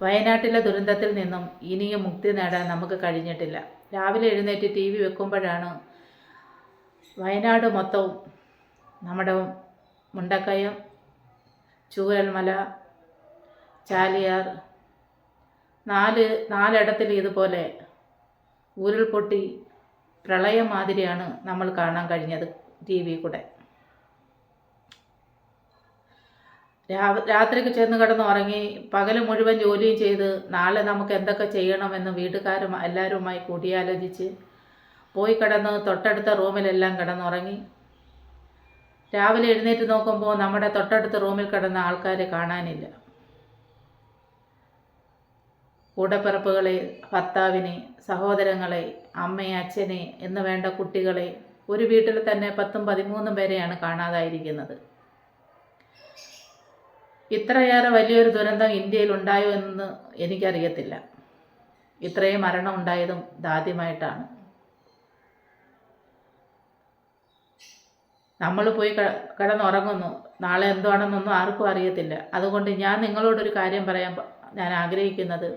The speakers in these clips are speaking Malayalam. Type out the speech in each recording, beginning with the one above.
വയനാട്ടിലെ ദുരന്തത്തിൽ നിന്നും ഇനിയും മുക്തി നേടാൻ നമുക്ക് കഴിഞ്ഞിട്ടില്ല. രാവിലെ എഴുന്നേറ്റ് ടി വി വെക്കുമ്പോഴാണ് വയനാട് മൊത്തവും നമ്മുടെ മുണ്ടക്കയം, ചൂരൽമല, ചാലിയാർ നാലിടത്തിൽ ഇതുപോലെ ഉരുൾപൊട്ടി പ്രളയം മാതിരിയാണ് നമ്മൾ കാണാൻ കഴിഞ്ഞത് ടി വി കൂടെ. രാത്രിക്ക് ചെന്ന് കിടന്ന് ഉറങ്ങി പകൽ മുഴുവൻ ജോലിയും ചെയ്ത് നാളെ നമുക്ക് എന്തൊക്കെ ചെയ്യണമെന്ന് വീട്ടുകാരും എല്ലാവരുമായി കൂടിയാലോചിച്ച് പോയി കിടന്ന് തൊട്ടടുത്ത റൂമിലെല്ലാം കിടന്നുറങ്ങി. രാവിലെ എഴുന്നേറ്റ് നോക്കുമ്പോൾ നമ്മുടെ തൊട്ടടുത്ത റൂമിൽ കിടന്ന ആൾക്കാരെ കാണാനില്ല. കൂടപ്പിറപ്പുകളെ, ഭർത്താവിനെ, സഹോദരങ്ങളെ, അമ്മയെ, അച്ഛനെ എന്ന് വേണ്ട കുട്ടികളെ, ഒരു വീട്ടിൽ തന്നെ 10-13 പേരെയാണ് കാണാതായിരിക്കുന്നത്. ഇത്രയേറെ വലിയൊരു ദുരന്തം ഇന്ത്യയിൽ ഉണ്ടായോ എന്ന് എനിക്കറിയത്തില്ല. ഇത്രയും മരണം ഉണ്ടായതും ഇതാദ്യമായിട്ടാണ്. നമ്മൾ പോയി കിടന്നുറങ്ങുന്നു, നാളെ എന്താണെന്നൊന്നും ആർക്കും അറിയത്തില്ല. അതുകൊണ്ട് ഞാൻ നിങ്ങളോടൊരു കാര്യം പറയാൻ ഞാൻ ആഗ്രഹിക്കുന്നത്,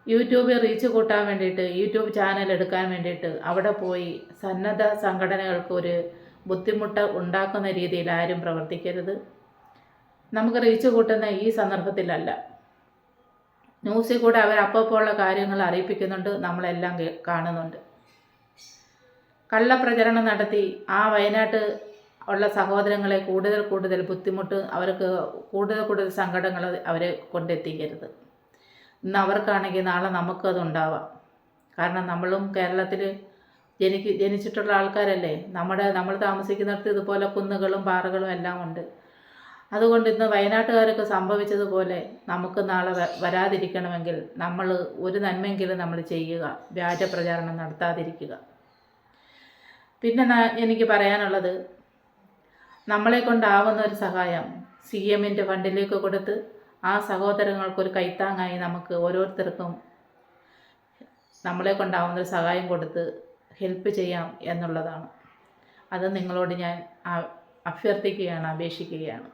യൂട്യൂബിൽ റീച്ച് കൂട്ടാൻ വേണ്ടിയിട്ട്, യൂട്യൂബ് ചാനൽ എടുക്കാൻ വേണ്ടിയിട്ട് അവിടെ പോയി സന്നദ്ധ സംഘടനകൾക്ക് ഒരു ബുദ്ധിമുട്ട് ഉണ്ടാക്കുന്ന രീതിയിൽ ആരും പ്രവർത്തിക്കരുത്. നമുക്ക് റീച്ച് കൂട്ടുന്ന ഈ സന്ദർഭത്തിലല്ല. ന്യൂസിൽ കൂടെ അവർ അപ്പോഴുള്ള കാര്യങ്ങൾ അറിയിപ്പിക്കുന്നുണ്ട്, നമ്മളെല്ലാം കാണുന്നുണ്ട്. കള്ളപ്രചരണം നടത്തി ആ വയനാട്ട് ഉള്ള സഹോദരങ്ങളെ കൂടുതൽ ബുദ്ധിമുട്ട്, അവർക്ക് കൂടുതൽ സങ്കടങ്ങൾ അവരെ കൊണ്ടെത്തിക്കരുത്. ഇന്ന് അവർക്കാണെങ്കിൽ നാളെ നമുക്കതുണ്ടാവാം. കാരണം നമ്മളും കേരളത്തിൽ ജനിച്ചിട്ടുള്ള ആൾക്കാരല്ലേ. നമ്മൾ താമസിക്കുന്നിടത്ത് ഇതുപോലെ കുന്നുകളും പാറകളും എല്ലാം ഉണ്ട്. അതുകൊണ്ട് ഇന്ന് വയനാട്ടുകാർക്ക് സംഭവിച്ചതുപോലെ നമുക്ക് നാളെ വരാതിരിക്കണമെങ്കിൽ നമ്മൾ ഒരു നന്മെങ്കിലും നമ്മൾ ചെയ്യുക, വ്യാജ പ്രചാരണം നടത്താതിരിക്കുക. പിന്നെ എനിക്ക് പറയാനുള്ളത്, നമ്മളെ കൊണ്ടാവുന്ന ഒരു സഹായം CMൻ്റെ ഫണ്ടിലേക്ക് കൊടുത്ത് ആ സഹോദരങ്ങൾക്കൊരു കൈത്താങ്ങായി നമുക്ക് ഓരോരുത്തർക്കും നമ്മളെ കൊണ്ടാവുന്നൊരു സഹായം കൊടുത്ത് ഹെൽപ്പ് ചെയ്യാം എന്നുള്ളതാണ്. അത് നിങ്ങളോട് ഞാൻ അഭ്യർത്ഥിക്കുകയാണ്, അപേക്ഷിക്കുകയാണ്.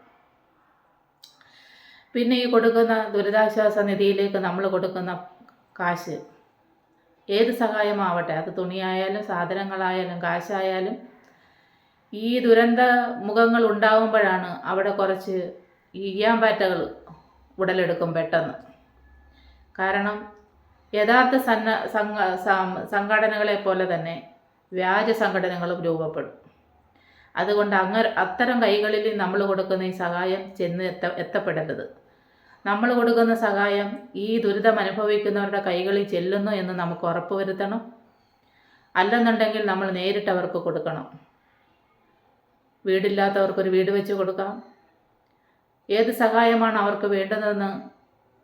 പിന്നെ ഈ കൊടുക്കുന്ന ദുരിതാശ്വാസ നിധിയിലേക്ക് നമ്മൾ കൊടുക്കുന്ന കാശ്, ഏത് സഹായമാവട്ടെ, അത് തുണിയായാലും സാധനങ്ങളായാലും കാശായാലും, ഈ ദുരന്ത മുഖങ്ങൾ ഉണ്ടാകുമ്പോഴാണ് അവിടെ കുറച്ച് ഈയാമ്പാറ്റകൾ ഉടലെടുക്കും പെട്ടെന്ന്. കാരണം യഥാർത്ഥ സംഘടനകളെ പോലെ തന്നെ വ്യാജ സംഘടനകളും രൂപപ്പെടും. അതുകൊണ്ട് അത്തരം കൈകളിൽ നമ്മൾ കൊടുക്കുന്ന ഈ സഹായം എത്തപ്പെടരുത്. നമ്മൾ കൊടുക്കുന്ന സഹായം ഈ ദുരിതം അനുഭവിക്കുന്നവരുടെ കൈകളിൽ ചെല്ലുന്നു എന്ന് നമുക്ക് ഉറപ്പുവരുത്തണം. അല്ലെന്നുണ്ടെങ്കിൽ നമ്മൾ നേരിട്ട് അവർക്ക് കൊടുക്കണം. വീടില്ലാത്തവർക്കൊരു വീട് വെച്ച് കൊടുക്കാം. ഏത് സഹായമാണ് അവർക്ക് വേണ്ടതെന്ന്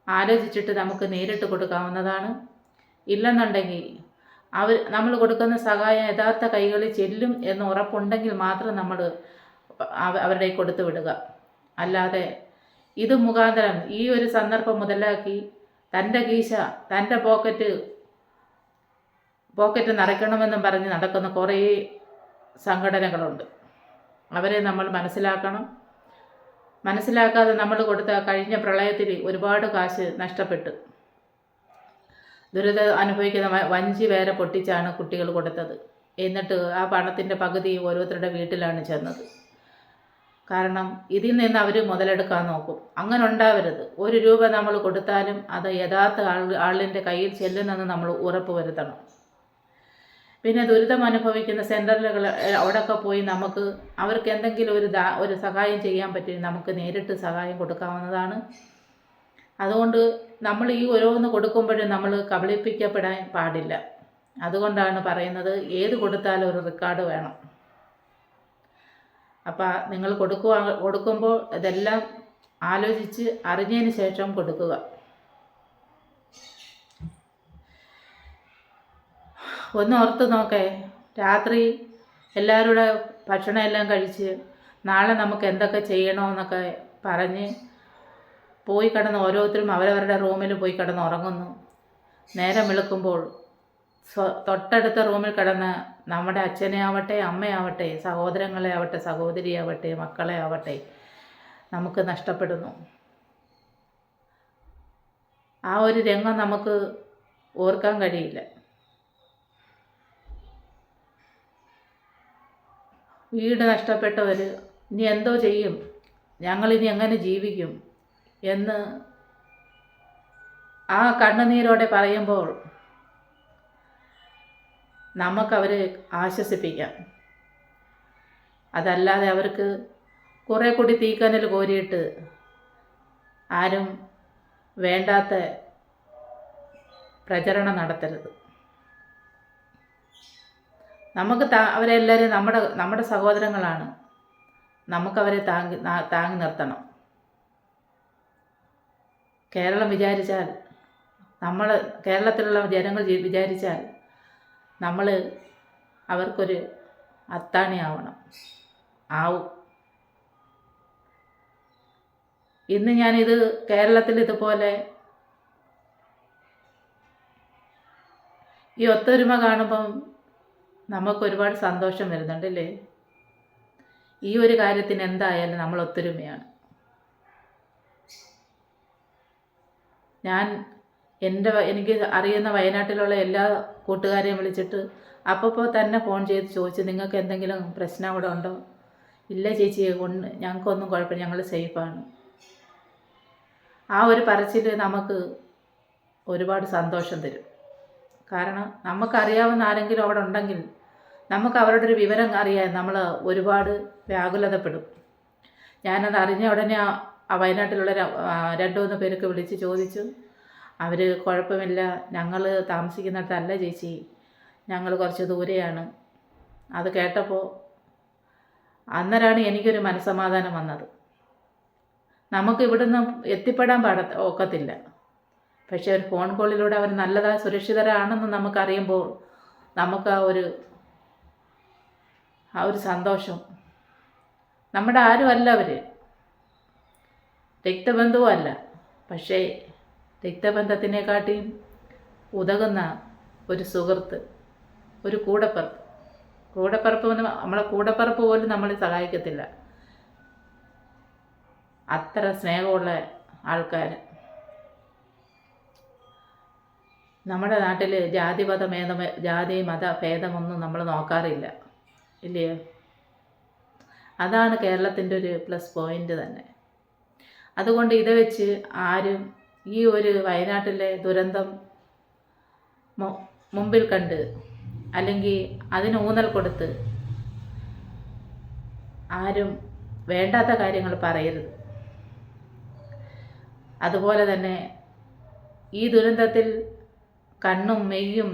ആലോചിച്ചിട്ട് നമുക്ക് നേരിട്ട് കൊടുക്കാവുന്നതാണ്. ഇല്ലെന്നുണ്ടെങ്കിൽ നമ്മൾ കൊടുക്കുന്ന സഹായം യഥാർത്ഥ കൈകളിൽ ചെല്ലും എന്ന് ഉറപ്പുണ്ടെങ്കിൽ മാത്രം നമ്മൾ അവരുടെ കൊടുത്തു വിടുക. അല്ലാതെ ഇത് മുഖാന്തരം ഈ ഒരു സന്ദർഭം മുതലാക്കി തൻ്റെ കീശ, തൻ്റെ പോക്കറ്റ് നിറയ്ക്കണമെന്നും പറഞ്ഞ് നടക്കുന്ന കുറേ സംഘടനകളുണ്ട്. അവരെ നമ്മൾ മനസ്സിലാക്കണം. മനസ്സിലാക്കാതെ നമ്മൾ കൊടുത്ത കഴിഞ്ഞ പ്രളയത്തിൽ ഒരുപാട് കാശ് നഷ്ടപ്പെട്ടു. ദുരിതം അനുഭവിക്കുന്ന വഞ്ചി വേറെ പൊട്ടിച്ചാണ് കുട്ടികൾ കൊടുത്തത്. എന്നിട്ട് ആ പണത്തിൻ്റെ പകുതി ഓരോരുത്തരുടെ വീട്ടിലാണ് ചെന്നത്. കാരണം ഇതിൽ നിന്ന് അവർ മുതലെടുക്കാൻ നോക്കും. അങ്ങനെ ഉണ്ടാവരുത്. 1 രൂപ നമ്മൾ കൊടുത്താലും അത് യഥാർത്ഥ ആളിൻ്റെ കയ്യിൽ ചെല്ലുന്നെന്ന് നമ്മൾ ഉറപ്പ് വരുത്തണം. പിന്നെ ദുരിതം അനുഭവിക്കുന്ന സെൻറ്ററുകൾ അവിടെയൊക്കെ പോയി നമുക്ക് അവർക്ക് എന്തെങ്കിലും ഒരു സഹായം ചെയ്യാൻ പറ്റി നമുക്ക് നേരിട്ട് സഹായം കൊടുക്കാവുന്നതാണ്. അതുകൊണ്ട് നമ്മൾ ഈ ഓരോന്ന് കൊടുക്കുമ്പോഴും നമ്മൾ കബളിപ്പിക്കപ്പെടാൻ പാടില്ല. അതുകൊണ്ടാണ് പറയുന്നത്, ഏത് കൊടുത്താലും ഒരു റെക്കോർഡ് വേണം. അപ്പം നിങ്ങൾ കൊടുക്കുമ്പോൾ ഇതെല്ലാം ആലോചിച്ച് അറിഞ്ഞതിന് ശേഷം കൊടുക്കുക. ഒന്ന് ഓർത്ത് നോക്കേ, രാത്രി എല്ലാവരുടെ ഭക്ഷണം എല്ലാം കഴിച്ച് നാളെ നമുക്ക് എന്തൊക്കെ ചെയ്യണമെന്നൊക്കെ പറഞ്ഞ് പോയി കിടന്ന് ഓരോരുത്തരും അവരവരുടെ റൂമിൽ പോയി കിടന്ന് ഉറങ്ങുന്നു. നേരം വെളുക്കുമ്പോൾ തൊട്ടടുത്ത റൂമിൽ കിടന്ന് നമ്മുടെ അച്ഛനെ ആവട്ടെ, അമ്മയാവട്ടെ, സഹോദരങ്ങളെ ആവട്ടെ, സഹോദരിയാവട്ടെ, മക്കളെ ആവട്ടെ നമുക്ക് നഷ്ടപ്പെടുന്നു. ആ ഒരു രംഗം നമുക്ക് ഓർക്കാൻ കഴിയില്ല. വീട് നഷ്ടപ്പെട്ടവർ ഇനി എന്തോ ചെയ്യും, ഞങ്ങളിനി എങ്ങനെ ജീവിക്കും എന്ന് ആ കണ്ണുനീരോടെ പറയുമ്പോൾ നമുക്കവരെ ആശ്വസിപ്പിക്കാം. അതല്ലാതെ അവർക്ക് കുറേ കൂടി തീക്കനൽ കോരിയിട്ട് ആരും വേണ്ടാത്ത പ്രചരണം നടത്തരുത്. നമുക്ക് അവരെല്ലാവരും നമ്മുടെ സഹോദരങ്ങളാണ്. നമുക്കവരെ താങ്ങി നിർത്തണം. കേരളം വിചാരിച്ചാൽ, കേരളത്തിലുള്ള ജനങ്ങൾ വിചാരിച്ചാൽ നമ്മൾ അവർക്കൊരു അത്താണിയാവണം. ആവും. ഇന്ന് ഞാനിത് കേരളത്തിൽ ഇതുപോലെ ഈ ഒത്തൊരുമ കാണുമ്പം നമുക്കൊരുപാട് സന്തോഷം വരുന്നുണ്ടല്ലേ. ഈ ഒരു കാര്യത്തിന് എന്തായാലും നമ്മൾ ഒത്തൊരുമയാണ്. എനിക്ക് അറിയുന്ന വയനാട്ടിലുള്ള എല്ലാ കൂട്ടുകാരെയും വിളിച്ചിട്ട് അപ്പോൾ തന്നെ ഫോൺ ചെയ്ത് ചോദിച്ചു, നിങ്ങൾക്ക് എന്തെങ്കിലും പ്രശ്നം അവിടെ ഉണ്ടോ? ഇല്ല ചേച്ചി, ഞങ്ങൾക്കൊന്നും കുഴപ്പമില്ല, ഞങ്ങൾ സേഫാണ്. ആ ഒരു പറച്ചിൽ നമുക്ക് ഒരുപാട് സന്തോഷം തരും. കാരണം നമുക്കറിയാവുന്ന ആരെങ്കിലും അവിടെ ഉണ്ടെങ്കിൽ നമുക്ക് അവരുടെ ഒരു വിവരം അറിയാൻ നമ്മൾ ഒരുപാട് വ്യാകുലതപ്പെടും. ഞാനത് അറിഞ്ഞ ഉടനെ ആ വയനാട്ടിലുള്ള 2-3 പേർക്ക് വിളിച്ച് ചോദിച്ചു. അവർ കുഴപ്പമില്ല, ഞങ്ങൾ താമസിക്കുന്നിടത്തല്ല ചേച്ചി, ഞങ്ങൾ കുറച്ച് ദൂരെയാണ്. അത് കേട്ടപ്പോൾ അന്നേരമാണ് എനിക്കൊരു മനസ്സമാധാനം വന്നത്. നമുക്ക് ഇവിടുന്ന് എത്തിപ്പെടാൻ ഒക്കത്തില്ല, പക്ഷേ ഒരു ഫോൺ കോളിലൂടെ അവർ നല്ലതായി സുരക്ഷിതരാണെന്ന് നമുക്കറിയുമ്പോൾ നമുക്ക് ആ ഒരു സന്തോഷം. നമ്മുടെ ആരുമല്ല അവർ, രക്തബന്ധവുമല്ല, പക്ഷേ രക്തബന്ധത്തിനെക്കാട്ടിയും ഉതകുന്ന ഒരു സുഹൃത്ത്, ഒരു കൂടപ്പിറപ്പ് നമ്മളെ കൂടപ്പിറപ്പ് പോലും നമ്മളെ സഹായിക്കത്തില്ല. അത്ര സ്നേഹമുള്ള ആൾക്കാർ. നമ്മുടെ നാട്ടിൽ ജാതി മത ഭേദമൊന്നും നമ്മൾ നോക്കാറില്ല, ഇല്ലേ? അതാണ് കേരളത്തിൻ്റെ ഒരു പ്ലസ് പോയിൻ്റ് തന്നെ. അതുകൊണ്ട് ഇത് വെച്ച് ആരും ഈ ഒരു വയനാട്ടിലെ ദുരന്തം മുമ്പിൽ കണ്ട് അല്ലെങ്കിൽ അതിന് ഊന്നൽ കൊടുത്ത് ആരും വേണ്ടാത്ത കാര്യങ്ങൾ പറയരുത്. അതുപോലെ തന്നെ ഈ ദുരന്തത്തിൽ കണ്ണും മെയ്യും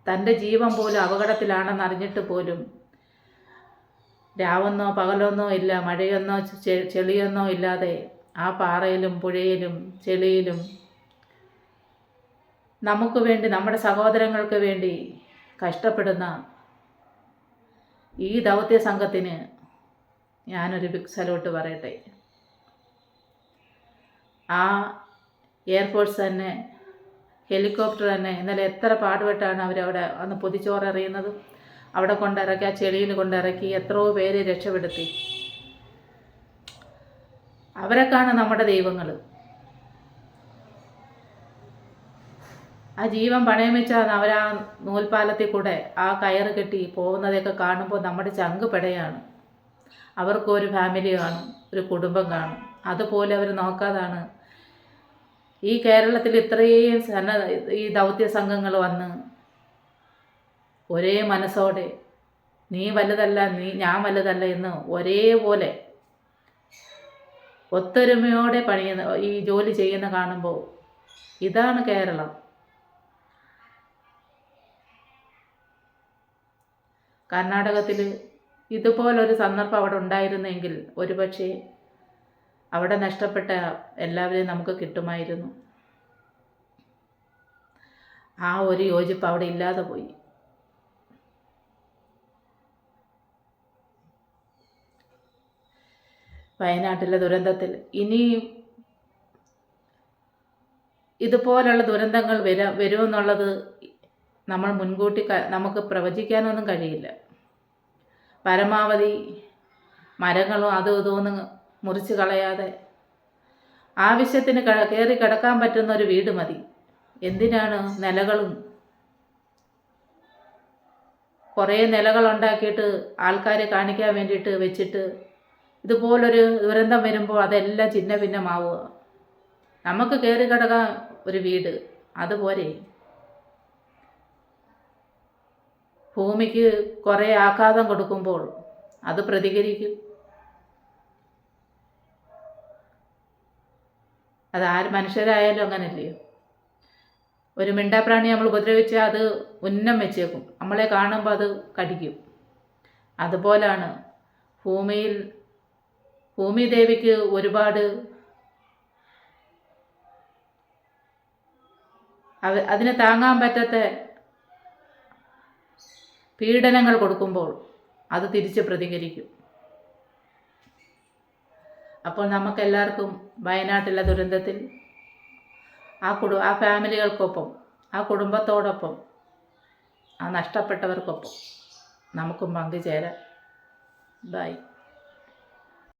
തൻ്റെ ജീവൻ പോലും അപകടത്തിലാണെന്ന് അറിഞ്ഞിട്ട് പോലും രാവെന്നോ പകലെന്നോ ഇല്ല, മഴയെന്നോ ചെളിയെന്നോ ഇല്ലാതെ ആ പാറയിലും പുഴയിലും ചെളിയിലും നമുക്ക് വേണ്ടി, നമ്മുടെ സഹോദരങ്ങൾക്ക് വേണ്ടി കഷ്ടപ്പെടുന്ന ഈ ദൗത്യ സംഘത്തിന് ഞാനൊരു ബിഗ് സല്യൂട്ട് പറയട്ടെ. ആ എയർഫോഴ്സ് തന്നെ, ഹെലികോപ്റ്റർ തന്നെ ഇന്നലെ എത്ര പാടുപെട്ടാണ് അവരവിടെ അന്ന് പൊതിച്ചോറെറിയുന്നതും അവിടെ കൊണ്ടിറക്കി, ആ ചെളിയിൽ കൊണ്ടിറക്കി എത്രയോ പേരെ രക്ഷപ്പെടുത്തി. അവരൊക്കെയാണ് നമ്മുടെ ദൈവങ്ങൾ. ആ ജീവൻ പണയം വെച്ചാൽ അവരാ നൂൽപ്പാലത്തിൽ കൂടെ ആ കയറ് കെട്ടി പോകുന്നതൊക്കെ കാണുമ്പോൾ നമ്മുടെ ചങ്ക് പെടയാണ്. അവർക്കൊരു ഫാമിലി കാണും, ഒരു കുടുംബം കാണും. അതുപോലെ അവർ നോക്കാതാണ് ഈ കേരളത്തിൽ ഇത്രയും ഈ ദൗത്യ സംഘങ്ങൾ വന്ന് ഒരേ മനസ്സോടെ നീ വലുതല്ല, ഞാൻ വലുതല്ല എന്ന് ഒരേപോലെ ഒത്തൊരുമയോടെ ഈ ജോലി ചെയ്യുന്ന കാണുമ്പോൾ ഇതാണ് കേരളം. കർണാടകത്തിൽ ഇതുപോലൊരു സന്ദർഭം അവിടെ ഉണ്ടായിരുന്നെങ്കിൽ ഒരുപക്ഷെ അവിടെ നഷ്ടപ്പെട്ട എല്ലാവരെയും നമുക്ക് കിട്ടുമായിരുന്നു. ആ ഒരു യോജിപ്പ് അവിടെ ഇല്ലാതെ പോയി. വയനാട്ടിലെ ദുരന്തത്തിൽ ഇനിയും ഇതുപോലുള്ള ദുരന്തങ്ങൾ വരുമെന്നുള്ളത് നമ്മൾ മുൻകൂട്ടി നമുക്ക് പ്രവചിക്കാനൊന്നും കഴിയില്ല. പരമാവധി മരങ്ങളും അതും ഇതൊന്നും മുറിച്ച് കളയാതെ ആവശ്യത്തിന് കയറി കിടക്കാൻ പറ്റുന്ന ഒരു വീട് മതി. എന്തിനാണ് നിലകളും? കുറേ നിലകളുണ്ടാക്കിയിട്ട് ആൾക്കാരെ കാണിക്കാൻ വേണ്ടിയിട്ട് വെച്ചിട്ട് ഇതുപോലൊരു ദുരന്തം വരുമ്പോൾ അതെല്ലാം ചിന്ന ഭിന്നമാവുക. നമുക്ക് കയറി കിടക്കാൻ ഒരു വീട് അതുപോലെ. ഭൂമിക്ക് കുറേ ആഘാതം കൊടുക്കുമ്പോൾ അത് പ്രതികരിക്കും. അത് മനുഷ്യരായാലും അങ്ങനല്ലയോ? ഒരു മിണ്ടാപ്രാണി നമ്മൾ ഉപദ്രവിച്ചാൽ അത് ഉന്നം വെച്ചേക്കും, നമ്മളെ കാണുമ്പോൾ അത് കടിക്കും. അതുപോലാണ് ഭൂമിദേവിക്ക് ഒരുപാട് അതിന് താങ്ങാൻ പറ്റാത്ത പീഡനങ്ങൾ കൊടുക്കുമ്പോൾ അത് തിരിച്ച് പ്രതികരിക്കും. അപ്പോൾ നമുക്കെല്ലാവർക്കും വയനാട്ടിലെ ദുരന്തത്തിൽ ആ ഫാമിലികൾക്കൊപ്പം, ആ കുടുംബത്തോടൊപ്പം, ആ നഷ്ടപ്പെട്ടവർക്കൊപ്പം നമുക്കും പങ്കുചേരാം. ബൈ.